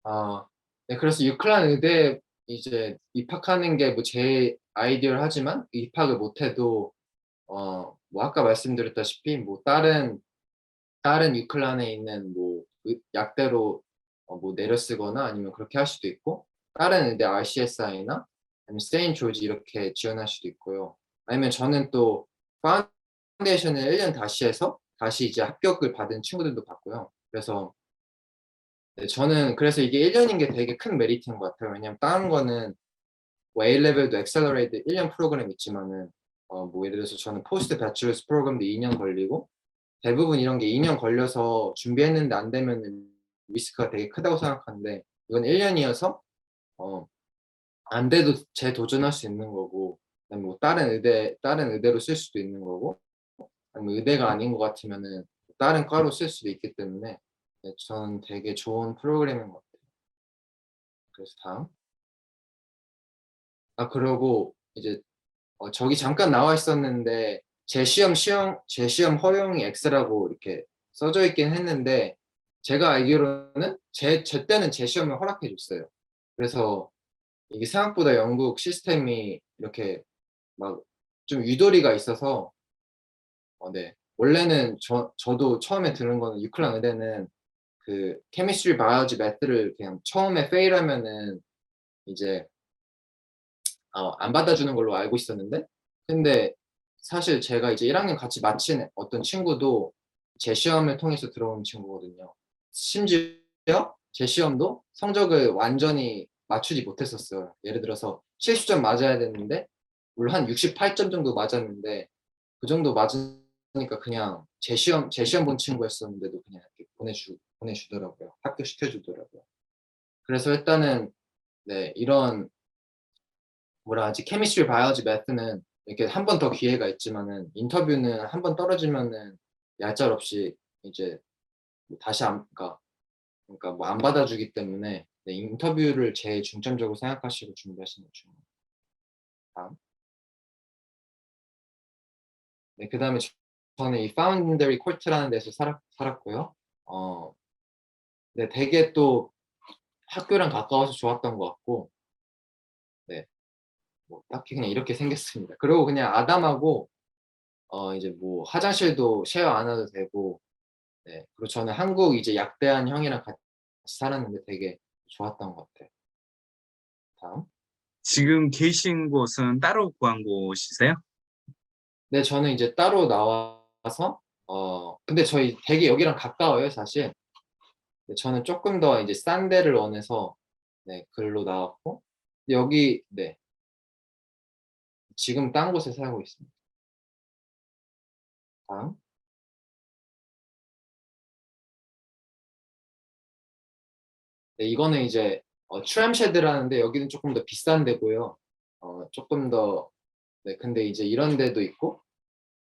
아, 네, 그래서 유클란 의대 이제 입학하는 게 뭐 제 아이디어를 하지만 입학을 못해도 뭐 아까 말씀드렸다시피 뭐 다른 유클란에 있는 뭐 약대로 뭐 내려 쓰거나 아니면 그렇게 할 수도 있고 다른 의대 RCSI나 아니면 세인 조지 이렇게 지원할 수도 있고요. 아니면 저는 또 파운데이션을 1년 다시 해서 다시 이제 합격을 받은 친구들도 봤고요. 그래서 네, 저는 그래서 이게 1년인 게 되게 큰 메리트인 것 같아요. 왜냐면 다른 거는 뭐 A레벨도 엑셀러레이트 1년 프로그램 있지만은 뭐 예를 들어서 저는 포스트 배출러스 프로그램도 2년 걸리고 대부분 이런 게 2년 걸려서 준비했는데 안 되면은 리스크가 되게 크다고 생각하는데 이건 1년이어서 어, 안 돼도 재도전할 수 있는 거고 그다음에 뭐 다른 의대로 쓸 수도 있는 거고 아니면 의대가 아닌 것 같으면은 다른 과로 쓸 수도 있기 때문에 네, 저는 되게 좋은 프로그램인 것 같아요. 그래서 다음. 아, 그러고 이제 저기 잠깐 나와 있었는데 제 시험 허용이 X라고 이렇게 써져 있긴 했는데 제가 알기로는 제 때는 제 시험을 허락해 줬어요. 그래서 이게 생각보다 영국 시스템이 이렇게 막 좀 유도리가 있어서 네. 원래는 저도 처음에 들은 거는 유클란 의대는 그 케미스트리 바이오로지 매스를 그냥 처음에 페일하면은 이제 안 받아주는 걸로 알고 있었는데 근데 사실 제가 이제 1학년 같이 마친 어떤 친구도 제 시험을 통해서 들어온 친구거든요. 심지어 제 시험도 성적을 완전히 맞추지 못했었어요. 예를 들어서 실수점 맞아야 되는데 물론 한 68점 정도 맞았는데 그 정도 맞으니까 그냥 제 시험 본 친구였었는데도 그냥 이렇게 보내주더라고요. 합격시켜주더라고요. 그래서 일단은 네, 이런 뭐라 하지 케미스트리 바이오로지 매스는 이렇게 한 번 더 기회가 있지만은 인터뷰는 한 번 떨어지면은 얄짤없이 이제 뭐 다시 안 그러니까 뭐 안 받아주기 때문에 네, 인터뷰를 제일 중점적으로 생각하시고 준비하시는 게 중요해요. 다음. 네, 그다음에 저는 이 파운드리 코트라는 데서 살았고요. 어, 네, 되게 또 학교랑 가까워서 좋았던 것 같고, 네, 뭐 딱히 그냥 이렇게 생겼습니다. 그리고 그냥 아담하고 이제 뭐 화장실도 쉐어 안 해도 되고 네. 그리고 저는 한국 이제 약대한 형이랑 같이 살았는데 되게 좋았던 것 같아요. 다음. 지금 계신 곳은 따로 구한 곳이세요? 네, 저는 이제 따로 나와서 근데 저희 되게 여기랑 가까워요, 사실. 근데 저는 쪼끔 더 이제 싼 데를 원해서 네, 글로 나왔고 여기 네. 지금 딴 곳에 살고 있습니다. 다음. 네, 이거는 이제 트램쉐드라는데 여기는 쪼끔 더 비싼 데고요. 쪼끔 더 네, 근데 이제 이런 데도 있고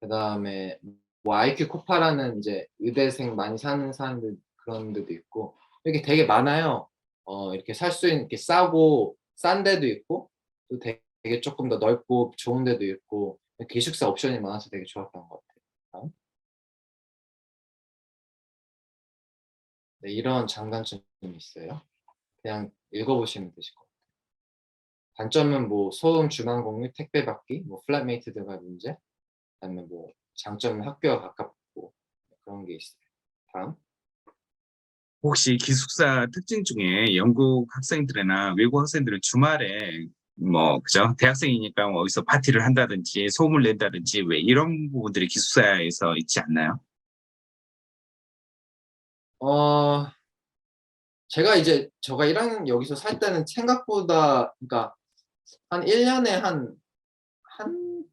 그다음에 뭐 아이큐 코파라는 이제 의대생 많이 사는 사람들 그런 데도 있고 이렇게 되게 많아요. 이렇게 살 수 있는 이렇게 싸고 싼 데도 있고 또 되게 쪼끔 더 넓고 좋은 데도 있고 기숙사 옵션이 많아서 되게 좋았던 것 같아요. 네, 이런 장단점이 있어요. 그냥 읽어 보시면 되실 것 같아요. 단점은 뭐 소음, 주말 공유, 택배 받기, 뭐 플랫메이트 등의 문제, 그다음에 뭐 장점은 학교가 가깝고 그런 게 있어요. 다음. 혹시 기숙사 특징 중에 영국 학생들이나 외국 학생들은 주말에 뭐 그죠? 대학생이니까 뭐 어디서 파티를 한다든지 소음을 낸다든지 왜 이런 부분들이 기숙사에서 있지 않나요? 어 제가 이제 제가 1학년 여기서 살 때는 생각보다 그러니까 한 1 년에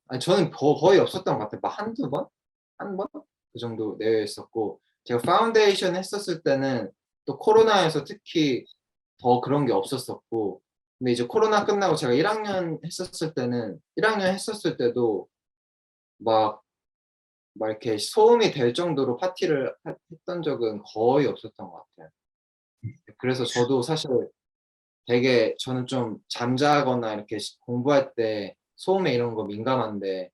아니 저는 거의 없었던 것 같아요. 막 1-2 번? 1 번? 그 정도 내외였었고 제가 파운데이션 했었을 때는 또 코로나여서 특히 더 그런 게 없었었고 근데 이제 코로나 끝나고 제가 1 학년 했었을 때도 막 이렇게 소음이 될 정도로 파티를 했던 적은 거의 없었던 것 같아요. 그래서 저도 사실 되게 저는 좀 잠자거나 이렇게 공부할 때 소음에 이런 거 민감한데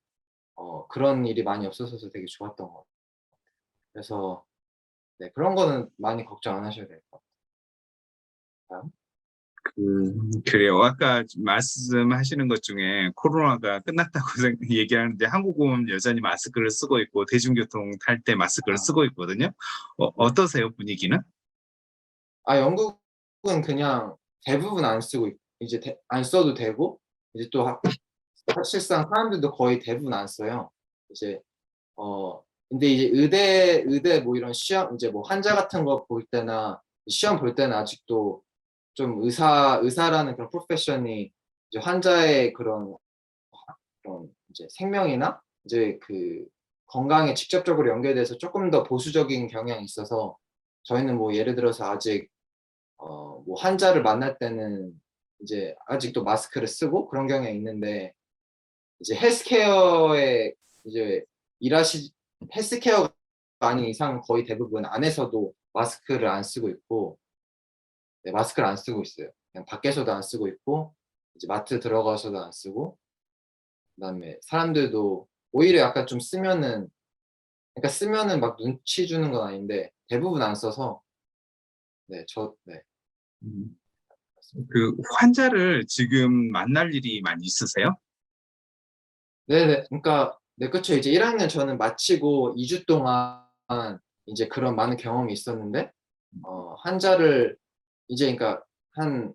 그런 일이 많이 없었어서 되게 좋았던 것 같아요. 그래서 네, 그런 거는 많이 걱정 안 하셔도 될 것 같아요. 다음. 그래요. 아까 말씀하시는 것 중에 코로나가 끝났다고 얘기하는데 한국은 여전히 마스크를 쓰고 있고 대중교통 탈 때 마스크를 아, 쓰고 있거든요. 네. 어떠세요, 분위기는? 영국은 그냥 대부분 안 쓰고 이제 안 써도 되고 이제 또 사실상 사람들도 거의 대부분 안 써요. 이제 근데 이제 의대 뭐 이런 시험 이제 뭐 환자 같은 거 볼 때나 시험 볼 때는 아직도 좀 의사라는 그런 프로페션이 이제 환자의 그런 이제 생명이나 이제 그 건강에 직접적으로 연결돼서 조금 더 보수적인 경향이 있어서 저희는 뭐 예를 들어서 아직 뭐 환자를 만날 때는 이제 아직도 마스크를 쓰고 그런 경향이 있는데 이제 헬스케어에 이제 일하시 헬스케어가 아닌 이상 거의 대부분 안에서도 마스크를 안 쓰고 있고 네, 마스크를 안 쓰고 있어요. 그냥 밖에서도 안 쓰고 있고 이제 마트 들어가서도 안 쓰고 그다음에 사람들도 오히려 약간 좀 쓰면은 그러니까 쓰면은 막 눈치 주는 건 아닌데 대부분 안 써서 네. 음, 그 환자를 지금 만날 일이 많이 있으세요? 네네. 그러니까 네, 그쵸. 이제 1학년 저는 마치고 2주 동안 이제 그런 많은 경험이 있었는데 환자를 이제 그러니까 한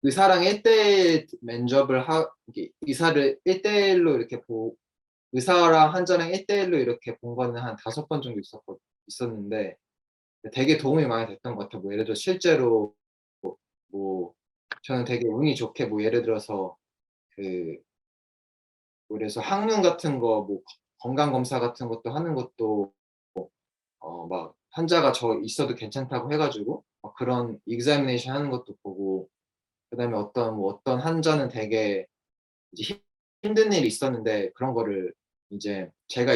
의사랑 1대1 면접을 이게 의사를 1대1로 이렇게 의사랑 환자랑 1대1로 이렇게 본 거는 한 5번 정도 있었는데 되게 도움이 많이 됐던 것 같아요. 뭐 예를 들어 실제로 뭐 저는 되게 운이 좋게 뭐 예를 들어서 그 그래서 항문 같은 거 뭐 건강 검사 같은 것도 하는 것도 막 환자가 저 있어도 괜찮다고 해 가지고 그런 examination 하는 것도 보고 그다음에 어떤 환자는 되게 이제 힘든 일이 있었는데 그런 거를 이제 제가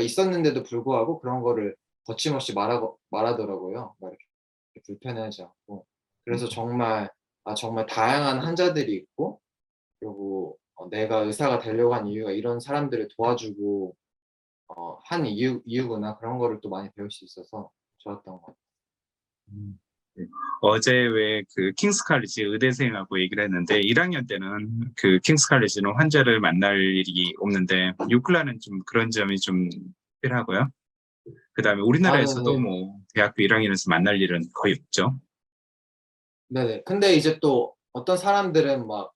있었는데도 불구하고 그런 거를 거침없이 말하더라고요. 막 이렇게 불편해하지 않고. 그래서 정말 다양한 환자들이 있고 그리고 내가 의사가 되려고 한 이유가 이런 사람들을 도와주고 한 이유구나 그런 거를 또 많이 배울 수 있어서 좋았던 것 같아요. 음, 네. 어제 왜 그 킹스 칼리지 의대생하고 얘기를 했는데 1학년 때는 그 킹스 칼리지는 환자를 만날 일이 없는데 유클라는 좀 그런 점이 좀 특별하고요. 그다음에 우리나라에서도 네네. 뭐 대학교 1학년에서 만날 일은 거의 없죠. 네네. 근데 이제 또 어떤 사람들은 막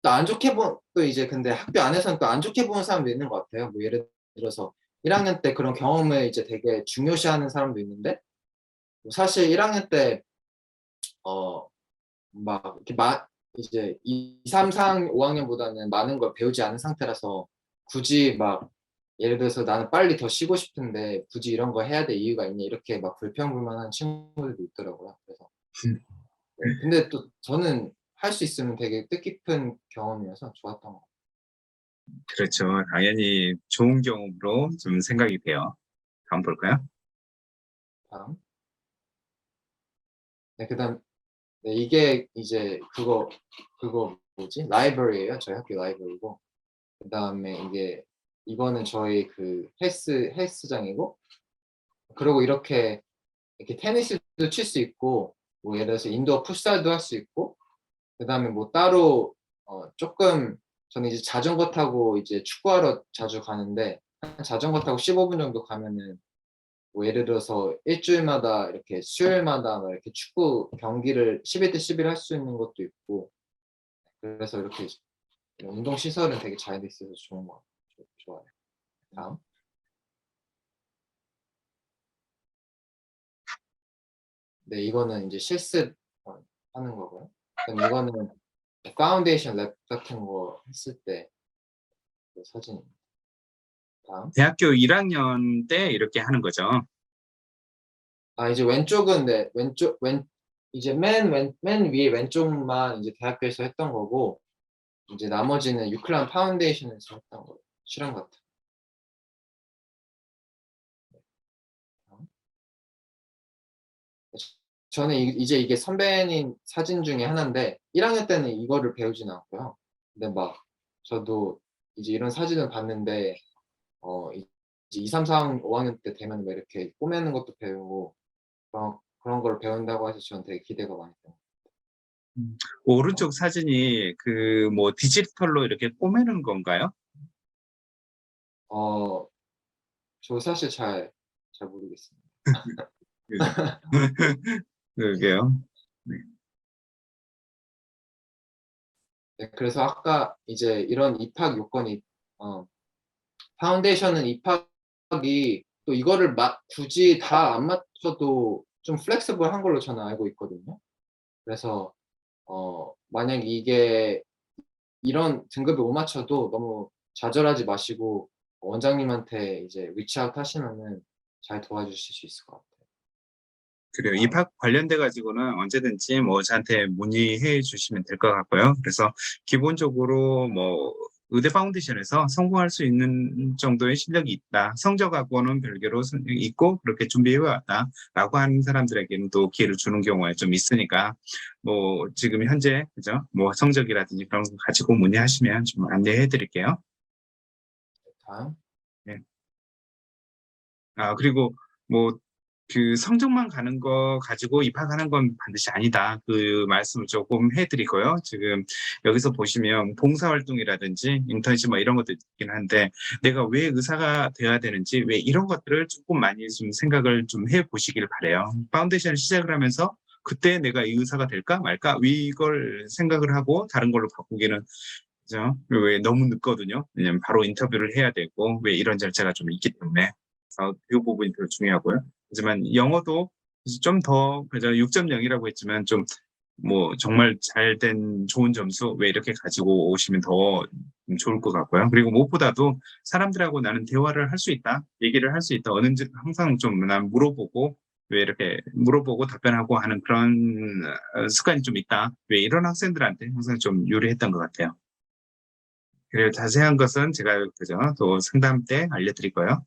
또 안 좋게 또 이제 근데 학교 안에서는 또 안 좋게 보는 사람도 있는 것 같아요. 뭐 예를 들어서 1학년 때 그런 경험을 이제 되게 중요시하는 사람도 있는데 뭐 사실 1학년 때 막 이렇게 이제 2, 3, 4, 5학년보다는 많은 걸 배우지 않은 상태라서 굳이 막 예를 들어서 나는 빨리 더 쉬고 싶은데 굳이 이런 거 해야 될 이유가 있냐 이렇게 막 불평불만하는 친구들도 있더라고요. 그래서 네. 근데 또 저는 할 수 있으면 되게 뜻깊은 경험이어서 좋았던 것 그렇죠. 당연히 좋은 경험으로 좀 생각이 돼요. 다음 볼까요? 같아요. 네, 그다음 네, 이게 이제 그거 뭐지? 라이브러리예요. 저희 학교 라이브러리고 그다음에 이거는 저희 그 헬스장이고 그리고 이렇게 테니스도 칠 수 있고 뭐 예를 들어서 인도어 풋살도 할 수 있고 그다음에 뭐 따로 쪼끔 저는 이제 자전거 타고 이제 축구하러 자주 가는데 한 자전거 타고 15분 정도 가면은 뭐 예를 들어서 일 주일마다 이렇게 수요일마다 막 이렇게 축구 경기를 11대 11 할 수 있는 것도 있고 그래서 이렇게 운동 시설은 되게 잘 돼 있어서 좋은 것 같아요. 좋아요. 다음. 네, 이거는 이제 실습 하는 거고요. 그다음에 이거는 파운데이션 랩 같은 거 했을 때 그 사진입니다. 다음. 대학교 1학년 때 이렇게 하는 거죠. 이제 왼쪽은 네, 이제 맨 위에 왼쪽만 이제 대학교에서 했던 거고 이제 나머지는 유클란 파운데이션에서 했던 거예요. 실험 같은 거. 저는 이제 이게 선배님 사진 중에 하나인데 1학년 때는 이거를 배우진 않고요. 근데 막 저도 이제 이런 사진을 봤는데 이제 2, 3, 4, 5학년 때 되면 뭐 이렇게 꼬매는 것도 배우고 그런 걸 배운다고 해서 저는 되게 기대가 많이 돼요. 오른쪽 사진이 그 뭐 디지털로 이렇게 꼬매는 건가요? 저 사실 잘 모르겠습니다. 그죠? 그러게요. 네. 네, 그래서 아까 이제 이런 입학 요건이 어 파운데이션은 입학이 또 이거를 굳이 다 안 맞춰도 좀 플렉서블한 걸로 저는 알고 있거든요. 그래서 만약 이게 이런 등급을 못 맞춰도 너무 좌절하지 마시고 원장님한테 이제 리치아웃 하시면은 잘 도와주실 수 있을 것 같아요. 그래요. 입학 관련돼 가지고는 언제든지 뭐 저한테 문의해 주시면 될 것 같고요. 그래서 기본적으로 뭐 의대 파운데이션에서 성공할 수 있는 정도의 실력이 있다. 성적하고는 별개로 있고 그렇게 준비해 왔다라고 하는 사람들에게는 또 기회를 주는 경우가 좀 있으니까 뭐 지금 현재 그죠? 뭐 성적이라든지 그런 거 가지고 문의하시면 좀 안내해 드릴게요. 다음. 네. 그리고 뭐 그 성적만 가는 거 가지고 입학하는 건 반드시 아니다. 그 말씀을 조금 해드리고요. 지금 여기서 보시면 봉사활동이라든지 인턴십 뭐 이런 것도 있긴 한데 내가 왜 의사가 돼야 되는지 왜 이런 것들을 조금 많이 좀 생각을 좀 해보시길 바래요. 파운데이션을 시작을 하면서 그때 내가 이 의사가 될까 말까 이걸 생각을 하고 다른 걸로 바꾸기는 그죠? 왜 너무 늦거든요. 왜냐면 바로 인터뷰를 해야 되고 왜 이런 절차가 좀 있기 때문에 그래서 이 부분이 더 중요하고요. 하지만 영어도 좀 더 그죠? 6.0이라고 했지만 좀 뭐 정말 잘된 좋은 점수 왜 이렇게 가지고 오시면 더 좋을 것 같고요. 그리고 무엇보다도 사람들하고 나는 대화를 할 수 있다, 얘기를 할 수 있다. 어느지 항상 좀 난 물어보고 왜 이렇게 물어보고 답변하고 하는 그런 습관이 좀 있다. 왜 이런 학생들한테 항상 좀 유리했던 것 같아요. 그리고 자세한 것은 제가 그죠? 또 상담 때 알려드릴 거예요.